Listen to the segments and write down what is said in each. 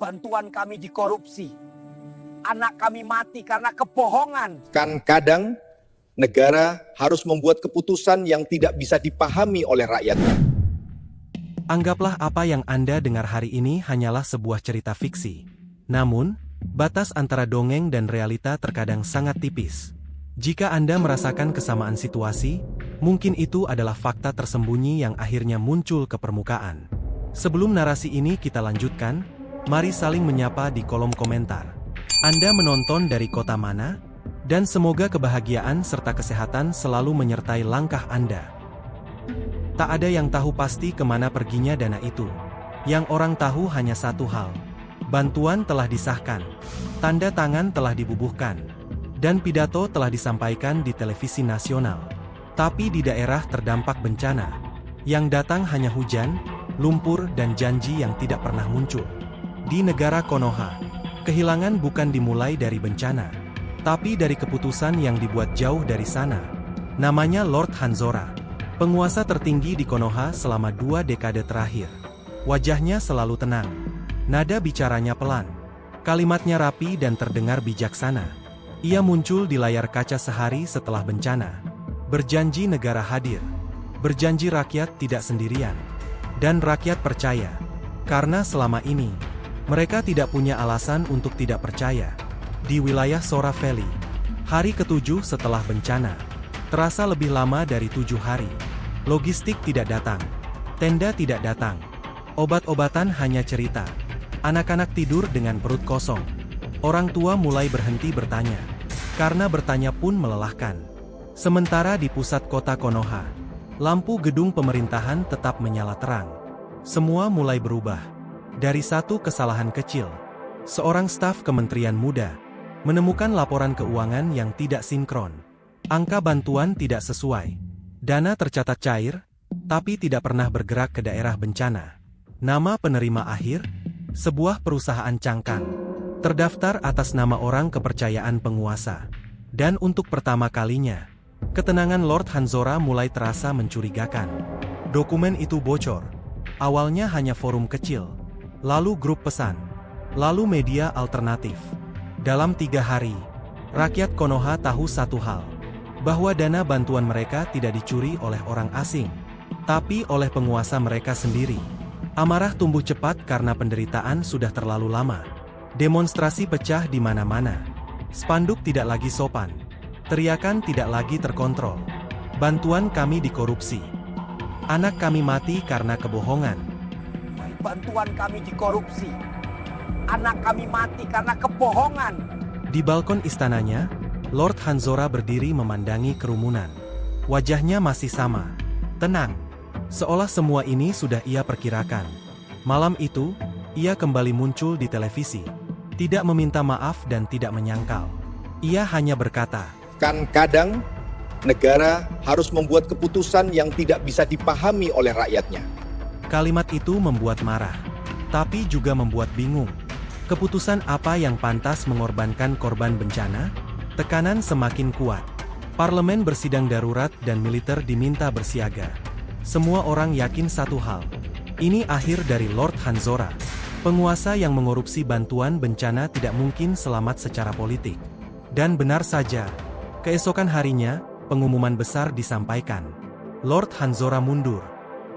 Bantuan kami dikorupsi. Anak kami mati karena kebohongan. Kan kadang negara harus membuat keputusan yang tidak bisa dipahami oleh rakyat. Anggaplah apa yang Anda dengar hari ini hanyalah sebuah cerita fiksi. Namun, batas antara dongeng dan realita terkadang sangat tipis. Jika Anda merasakan kesamaan situasi, mungkin itu adalah fakta tersembunyi yang akhirnya muncul ke permukaan. Sebelum narasi ini kita lanjutkan, mari saling menyapa di kolom komentar. Anda menonton dari kota mana? Dan semoga kebahagiaan serta kesehatan selalu menyertai langkah Anda. Tak ada yang tahu pasti kemana perginya dana itu. Yang orang tahu hanya satu hal. Bantuan telah disahkan, tanda tangan telah dibubuhkan, dan pidato telah disampaikan di televisi nasional. Tapi di daerah terdampak bencana, yang datang hanya hujan, lumpur dan janji yang tidak pernah muncul. Di negara Konoha, kehilangan bukan dimulai dari bencana, tapi dari keputusan yang dibuat jauh dari sana. Namanya Lord Hanzora, penguasa tertinggi di Konoha selama 2 dekade terakhir. Wajahnya selalu tenang, nada bicaranya pelan, kalimatnya rapi dan terdengar bijaksana. Ia muncul di layar kaca sehari setelah bencana, berjanji negara hadir, berjanji rakyat tidak sendirian, dan rakyat percaya, karena selama ini, mereka tidak punya alasan untuk tidak percaya. Di wilayah Sora Valley, hari ke-7 setelah bencana, terasa lebih lama dari 7 hari. Logistik tidak datang, tenda tidak datang, obat-obatan hanya cerita. Anak-anak tidur dengan perut kosong. Orang tua mulai berhenti bertanya, karena bertanya pun melelahkan. Sementara di pusat kota Konoha, lampu gedung pemerintahan tetap menyala terang. Semua mulai berubah. Dari satu kesalahan kecil, seorang staf kementerian muda menemukan laporan keuangan yang tidak sinkron. Angka bantuan tidak sesuai. Dana tercatat cair, tapi tidak pernah bergerak ke daerah bencana. Nama penerima akhir, sebuah perusahaan cangkang, terdaftar atas nama orang kepercayaan penguasa. Dan untuk pertama kalinya, ketenangan Lord Hanzora mulai terasa mencurigakan. Dokumen itu bocor. Awalnya hanya forum kecil, lalu grup pesan, lalu media alternatif. Dalam 3 hari, rakyat Konoha tahu satu hal, bahwa dana bantuan mereka tidak dicuri oleh orang asing, tapi oleh penguasa mereka sendiri. Amarah tumbuh cepat karena penderitaan sudah terlalu lama. Demonstrasi pecah di mana-mana. Spanduk tidak lagi sopan. Teriakan tidak lagi terkontrol. Bantuan kami dikorupsi. Anak kami mati karena kebohongan. Bantuan kami dikorupsi. Anak kami mati karena kebohongan. Di balkon istananya, Lord Hanzora berdiri memandangi kerumunan. Wajahnya masih sama, tenang. Seolah semua ini sudah ia perkirakan. Malam itu, ia kembali muncul di televisi. Tidak meminta maaf dan tidak menyangkal. Ia hanya berkata, Kan kadang negara harus membuat keputusan yang tidak bisa dipahami oleh rakyatnya. Kalimat itu membuat marah, tapi juga membuat bingung. Keputusan apa yang pantas mengorbankan korban bencana? Tekanan semakin kuat. Parlemen bersidang darurat dan militer diminta bersiaga. Semua orang yakin satu hal. Ini akhir dari Lord Hanzora. Penguasa yang mengorupsi bantuan bencana tidak mungkin selamat secara politik. Dan benar saja, keesokan harinya, pengumuman besar disampaikan. Lord Hanzora mundur.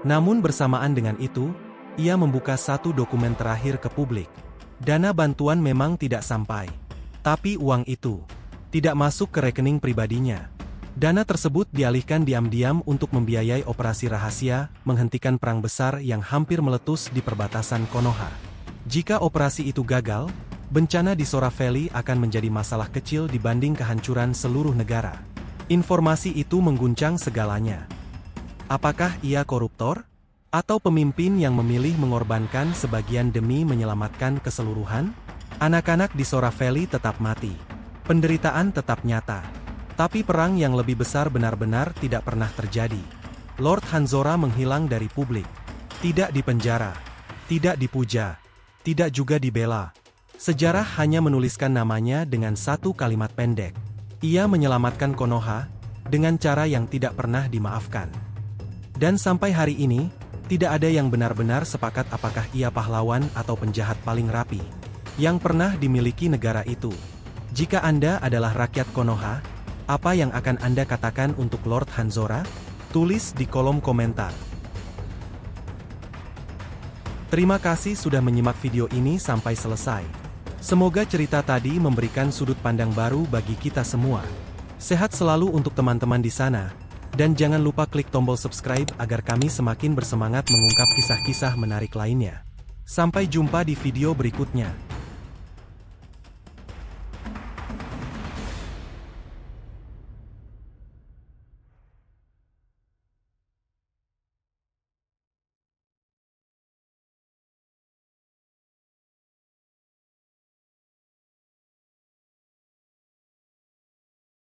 Namun bersamaan dengan itu, ia membuka satu dokumen terakhir ke publik. Dana bantuan memang tidak sampai. Tapi uang itu tidak masuk ke rekening pribadinya. Dana tersebut dialihkan diam-diam untuk membiayai operasi rahasia, menghentikan perang besar yang hampir meletus di perbatasan Konoha. Jika operasi itu gagal, bencana di Sora Valley akan menjadi masalah kecil dibanding kehancuran seluruh negara. Informasi itu mengguncang segalanya. Apakah ia koruptor? Atau pemimpin yang memilih mengorbankan sebagian demi menyelamatkan keseluruhan? Anak-anak di Sora Valley tetap mati. Penderitaan tetap nyata. Tapi perang yang lebih besar benar-benar tidak pernah terjadi. Lord Hanzora menghilang dari publik. Tidak dipenjara. Tidak dipuja. Tidak juga dibela. Sejarah hanya menuliskan namanya dengan satu kalimat pendek. Ia menyelamatkan Konoha dengan cara yang tidak pernah dimaafkan. Dan sampai hari ini, Tidak ada yang benar-benar sepakat apakah ia pahlawan atau penjahat paling rapi yang pernah dimiliki negara itu. Jika Anda adalah rakyat Konoha, apa yang akan Anda katakan untuk Lord Hanzora? Tulis di kolom komentar. Terima kasih sudah menyimak video ini sampai selesai. Semoga cerita tadi memberikan sudut pandang baru bagi kita semua. Sehat selalu untuk teman-teman di sana. Dan jangan lupa klik tombol subscribe agar kami semakin bersemangat mengungkap kisah-kisah menarik lainnya. Sampai jumpa di video berikutnya.